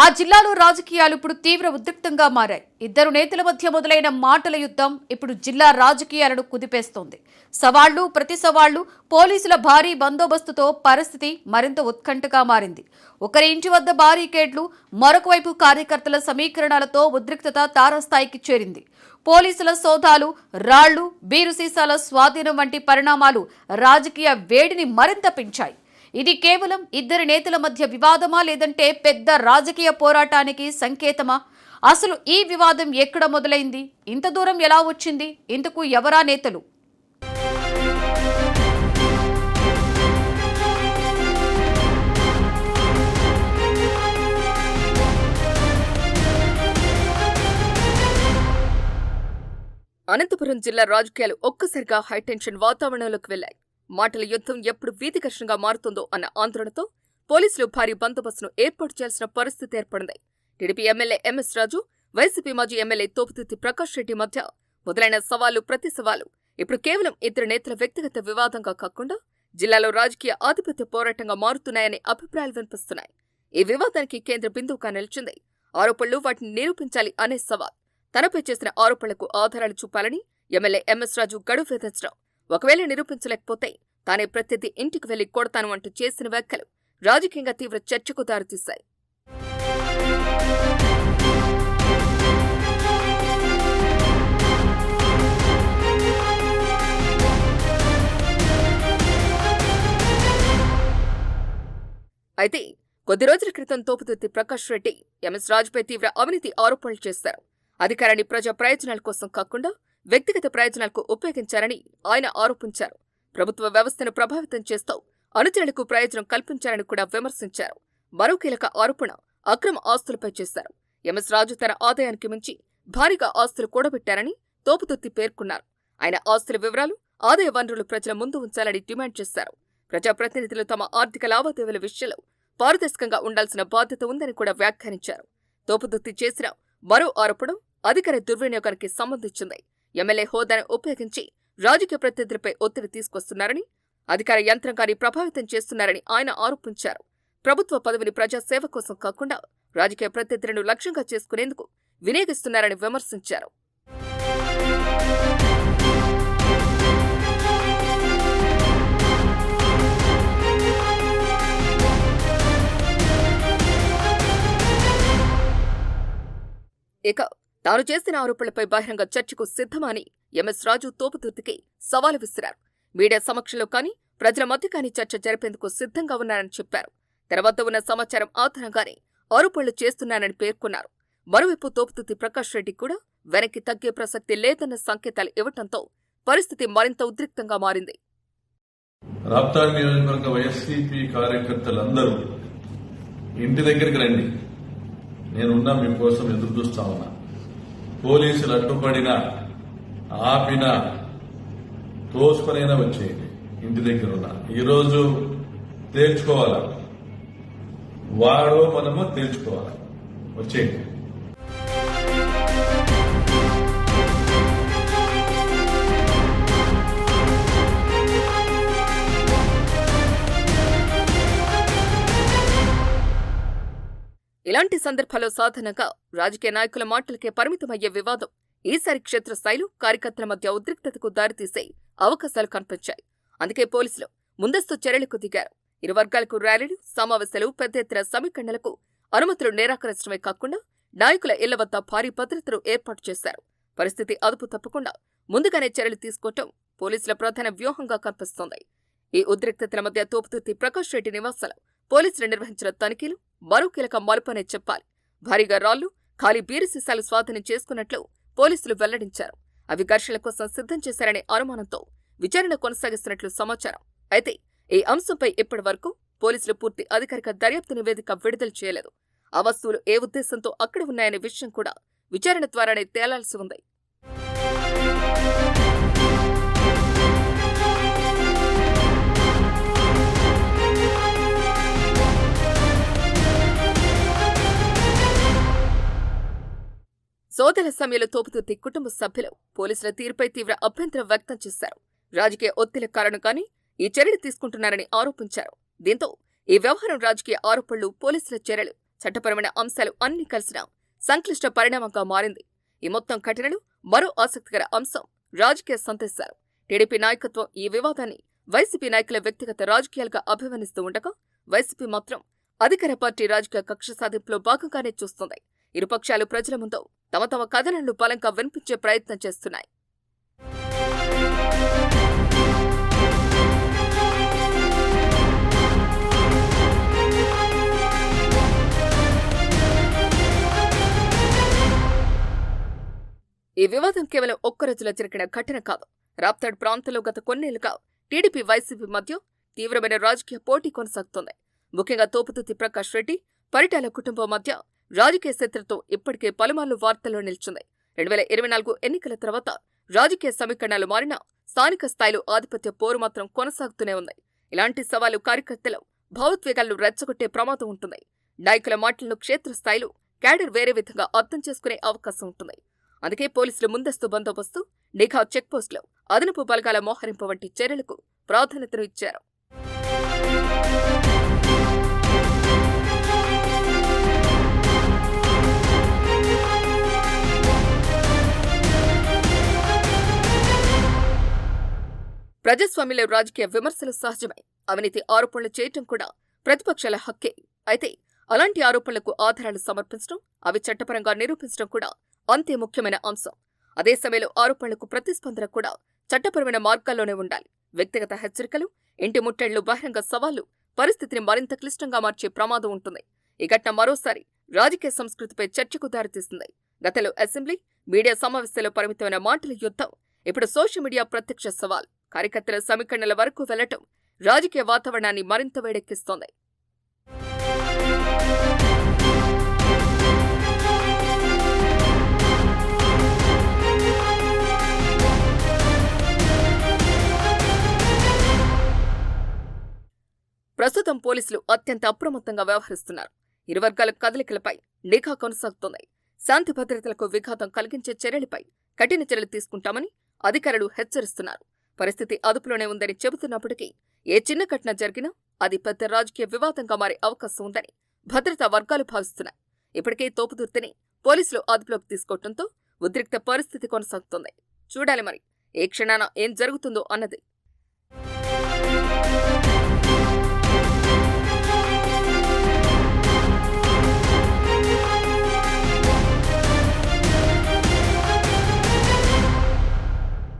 ఆ జిల్లాలో రాజకీయాలు ఇప్పుడు తీవ్ర ఉద్రిక్తంగా మారాయి. ఇద్దరు నేతల మధ్య మొదలైన మాటల యుద్ధం ఇప్పుడు జిల్లా రాజకీయాలను కుదిపేస్తోంది. సవాళ్లు ప్రతి సవాళ్లు, పోలీసుల భారీ బందోబస్తుతో పరిస్థితి మరింత ఉత్కంఠగా మారింది. ఒకరి ఇంటి వద్ద బారికేడ్లు, మరొక వైపు కార్యకర్తల సమీకరణాలతో ఉద్రిక్తత తారాస్థాయికి చేరింది. పోలీసుల సోదాలు, రాళ్లు, బీరు సీసాల స్వాధీనం వంటి పరిణామాలు రాజకీయ వేడిని మరింత పెంచాయి. ఇది కేవలం ఇద్దరి నేతల మధ్య వివాదమా, లేదంటే పెద్ద రాజకీయ పోరాటానికి సంకేతమా? అసలు ఈ వివాదం ఎక్కడ మొదలైంది? ఇంత దూరం ఎలా వచ్చింది? ఇందుకు ఎవరా నేతలు? అనంతపురం జిల్లా రాజకీయాలు ఒక్కసారిగా హైటెన్షన్ వాతావరణంలోకి వెళ్లాయి. మాటల యుద్ధం ఎప్పుడు వీధి ఘర్షణగా మారుతుందో అన్న ఆందోళనతో పోలీసులు భారీ బందోబస్తును ఏర్పాటు చేయాల్సిన పరిస్థితి ఏర్పడింది. టీడీపీ ఎమ్మెల్యే ఎంఎస్ రాజు, వైసీపీ మాజీ ఎమ్మెల్యే తోపుతుర్తి ప్రకాష్ రెడ్డి మధ్య మొదలైన సవాళ్లు ప్రతి సవాలు ఇప్పుడు కేవలం ఇద్దరు నేతల వ్యక్తిగత వివాదంగా కాకుండా జిల్లాలో రాజకీయ ఆధిపత్య పోరాటంగా మారుతున్నాయనే అభిప్రాయాలు వినిపిస్తున్నాయి. ఈ వివాదానికి కేంద్ర బిందువుగా నిలిచింది ఆరోపణలు, వాటిని నిరూపించాలి అనే సవాల్. తనపై చేసిన ఆరోపణలకు ఆధారాలు చూపాలని ఎమ్మెల్యే ఎంఎస్ రాజు గడువు విధించడం, ఒకవేళ నిరూపించలేకపోతే తానే ప్రత్యర్థి ఇంటికి వెళ్లి కొడతాను అంటూ చేసిన వ్యాఖ్యలు రాజకీయంగా తీవ్ర చర్చకు దారితీశాయి. అయితే కొద్ది రోజుల క్రితం తోపుతుర్తి ప్రకాష్ రెడ్డి ఎంఎస్ రాజుపై తీవ్ర అవినీతి ఆరోపణలు చేశారు. అధికారాన్ని ప్రజా ప్రయోజనాల కోసం కాకుండా వ్యక్తిగత ప్రయోజనాలకు ఉపయోగించారని ఆయన ఆరోపించారు. ప్రభుత్వ వ్యవస్థను ప్రభావితం చేస్తూ అనుచరులకు ప్రయోజనం కల్పించారని కూడా విమర్శించారు. మరో కీలక ఆరోపణ అక్రమ ఆస్తులపై చేశారు. ఎంఎస్ రాజు తన ఆదాయానికి మించి భారీగా ఆస్తులు కూడబెట్టారని తోపుతుర్తి పేర్కొన్నారు. ఆయన ఆస్తుల వివరాలు, ఆదాయ వనరులు ప్రజల ముందు ఉంచాలని డిమాండ్ చేశారు. ప్రజాప్రతినిధులు తమ ఆర్థిక లావాదేవీల విషయంలో పారదర్శకంగా ఉండాల్సిన బాధ్యత ఉందని కూడా వ్యాఖ్యానించారు. తోపుతుర్తి చేసిన మరో ఆరోపణ అధికార దుర్వినియోగానికి సంబంధించింది. ఎమ్మెల్యే హోదాను ఉపయోగించి రాజకీయ ప్రత్యర్థులపై ఒత్తిడి తీసుకొస్తున్నారని, అధికార యంత్రాంగాన్ని ప్రభావితం చేస్తున్నారని ఆయన ఆరోపించారు. ప్రభుత్వ పదవిని ప్రజాసేవ కోసం కాకుండా రాజకీయ ప్రత్యర్థులను లక్ష్యంగా చేసుకునేందుకు వినియోగిస్తున్నారని విమర్శించారు. ఇక తాను చేసిన ఆరోపణలపై బహిరంగ చర్చకు సిద్ధమని ఎంఎస్ రాజు తోపుతుర్తికి సవాలు విసిరారు. మీడియా సమక్షంలో కానీ, ప్రజల మధ్య కానీ చర్చ జరిపేందుకు సిద్ధంగా ఉన్నారని చెప్పారు. తన వద్ద ఉన్న సమాచారం ఆధారంగానే ఆరోపణలు చేస్తున్నానని పేర్కొన్నారు. మరోవైపు తోపుతుర్తి ప్రకాష్ రెడ్డి కూడా వెనక్కి తగ్గే ప్రసక్తి లేదన్న సంకేతాలు ఇవ్వడంతో పరిస్థితి మరింత ఉద్రిక్తంగా మారింది. రాప్తాడు నియోజకవర్గ వైఎస్సీపీ కార్యకర్తలందరూ ఇంటి దగ్గరికి రండి, నేనున్నా మీకోసం ఎదురు చూస్తా ఉన్నా. పోలీసులు అడ్డుపడినా, ఆపినా, తోసుకొనైనా వచ్చేయండి. ఇంటి దగ్గర ఉన్నా ఈరోజు తేల్చుకోవాలా, వాడో మనమో తేల్చుకోవాలా, వచ్చేయండి. ఇలాంటి సందర్భాల్లో సాధారణంగా రాజకీయ నాయకుల మాటలకే పరిమితమయ్యే వివాదం ఈసారి క్షేత్రస్థాయిలో కార్యకర్తల మధ్య ఉద్రిక్తతకు దారితీసే అవకాశాలు కనిపించాయి. అందుకే పోలీసులు ముందస్తు చర్యలకు దిగారు. ఇరు వర్గాలకు ర్యాలీలు, సమావేశాలు, పెద్ద ఎత్తున సమీకరణలకు అనుమతులు నిరాకరించడమే కాకుండా నాయకుల ఇళ్ల వద్ద భారీ భద్రతను ఏర్పాటు చేశారు. పరిస్థితి అదుపు తప్పకుండా ముందుగానే చర్యలు తీసుకోవటం పోలీసుల ప్రధాన వ్యూహంగా కనిపిస్తోంది. ఈ ఉద్రిక్తతల మధ్య తోపుతుర్తి ప్రకాష్ రెడ్డి నివాసాలు పోలీసులు నిర్వహించిన తనిఖీలు మరో కీలక మలుపనే చెప్పాలి. భారీగా రాళ్లు, ఖాళీ బీరు సీసాలు స్వాధీనం చేసుకున్నట్లు పోలీసులు వెల్లడించారు. అవి ఘర్షణల కోసం సిద్ధం చేశారనే అనుమానంతో విచారణ కొనసాగిస్తున్నట్లు సమాచారం. అయితే ఈ అంశంపై ఇప్పటి వరకు పోలీసులు పూర్తి అధికారిక దర్యాప్తు నివేదిక విడుదల చేయలేదు. ఆ వస్తువులు ఏ ఉద్దేశంతో అక్కడ ఉన్నాయనే విషయం కూడా విచారణ ద్వారానే తేలాల్సి ఉంది. సోదరుల సమయంలో తోపుతుర్తి కుటుంబ సభ్యులు పోలీసుల తీరుపై తీవ్ర అభ్యంతరం వ్యక్తం చేశారు. రాజకీయ ఒత్తిళ్ల కారణంగానే ఈ చర్యలు తీసుకుంటున్నారని ఆరోపించారు. దీంతో ఈ వ్యవహారం రాజకీయ ఆరోపణలు, పోలీసుల చర్యలు చట్టపరమైన అంశాలు అన్ని కలిసిన సంక్లిష్ట పరిణామంగా మారింది. ఈ మొత్తం ఘటనలో మరో ఆసక్తికర అంశం రాజకీయ సందేశాలు. టీడీపీ నాయకత్వం ఈ వివాదాన్ని వైసీపీ నాయకుల వ్యక్తిగత రాజకీయాలుగా అభివర్ణిస్తూ ఉండగా, వైసీపీ మాత్రం అధికార పార్టీ రాజకీయ కక్ష సాధింపులో భాగంగానే చూస్తుంది. ఇరుపక్షాలు ప్రజల ముందు తమ తమ కథనాలను బలంగా వినిపించే ప్రయత్నం చేస్తున్నాయి. ఈ వివాదం కేవలం ఒక్క రోజులో జరిగిన ఘటన కాదు. రాప్తాడ్ ప్రాంతంలో గత కొన్నేళ్లుగా టీడీపీ వైసీపీ మధ్య తీవ్రమైన రాజకీయ పోటీ కొనసాగుతోంది. ముఖ్యంగా తోపుతుర్తి ప్రకాష్ రెడ్డి, పరిటాల కుటుంబం మధ్య రాజకీయ శత్రుత్వం ఇప్పటికే పలుమార్లు వార్తల్లో నిలిచింది. 2024 ఎన్నికల తర్వాత రాజకీయ సమీకరణాలు మారినా స్థానిక స్థాయిలో ఆధిపత్య పోరు మాత్రం కొనసాగుతూనే ఉంది. ఇలాంటి సవాలు కార్యకర్తలు భావోద్వేగాలను రెచ్చగొట్టే ప్రమాదం ఉంటుంది. నాయకుల మాటలను క్షేత్రస్థాయిలో క్యాడర్ వేరే విధంగా అర్థం చేసుకునే అవకాశం ఉంటుంది. అందుకే పోలీసులు ముందస్తు బందోబస్తు, నిఘా చెక్పోస్టులు, అదనపు బలగాల మోహరింపు వంటి చర్యలకు ప్రాధాన్యతను ఇచ్చారు. ప్రజాస్వామ్యంలో రాజకీయ విమర్శలు సహజమే. అవినీతి ఆరోపణలు చేయటం కూడా ప్రతిపక్షాల హక్కే. అయితే అలాంటి ఆరోపణలకు ఆధారాలు సమర్పించడం, అవి చట్టపరంగా నిరూపించడం కూడా అంతే ముఖ్యమైన అంశం. అదే సమయంలో ఆరోపణలకు ప్రతిస్పందన కూడా చట్టపరమైన మార్గాల్లోనే ఉండాలి. వ్యక్తిగత హెచ్చరికలు, ఇంటి ముట్టడిలు, బహిరంగ సవాళ్లు పరిస్థితిని మరింత క్లిష్టంగా మార్చే ప్రమాదం ఉంటుంది. ఈ ఘటన మరోసారి రాజకీయ సంస్కృతిపై చర్చకు దారితీస్తుంది. గతంలో అసెంబ్లీ, మీడియా సమావేశాల్లో పరిమితమైన మాటల యుద్ధం ఇప్పుడు సోషల్ మీడియా ప్రత్యక్ష సవాల్. కార్యకర్తల సమీకరణల వరకు వెళ్లటం రాజకీయ వాతావరణాన్ని మరింత వేడెక్కిస్తోంది. ప్రస్తుతం పోలీసులు అత్యంత అప్రమత్తంగా వ్యవహరిస్తున్నారు. ఇరు వర్గాల కదలికలపై నిఘా కొనసాగుతోంది. శాంతి భద్రతలకు విఘాతం కలిగించే చర్యలపై కఠిన చర్యలు తీసుకుంటామని అధికారులు హెచ్చరిస్తున్నారు. పరిస్థితి అదుపులోనే ఉందని చెబుతున్నప్పటికీ ఏ చిన్న ఘటన జరిగినా అది పెద్ద రాజకీయ వివాదంగా మారే అవకాశం ఉందని భద్రతా వర్గాలు భావిస్తున్నాయి. ఇప్పటికే తోపుదుర్తిని పోలీసులు అదుపులోకి తీసుకోవడంతో ఉద్రిక్త పరిస్థితి కొనసాగుతోంది. చూడాలి మరి ఏ క్షణాన ఏం జరుగుతుందో అన్నది.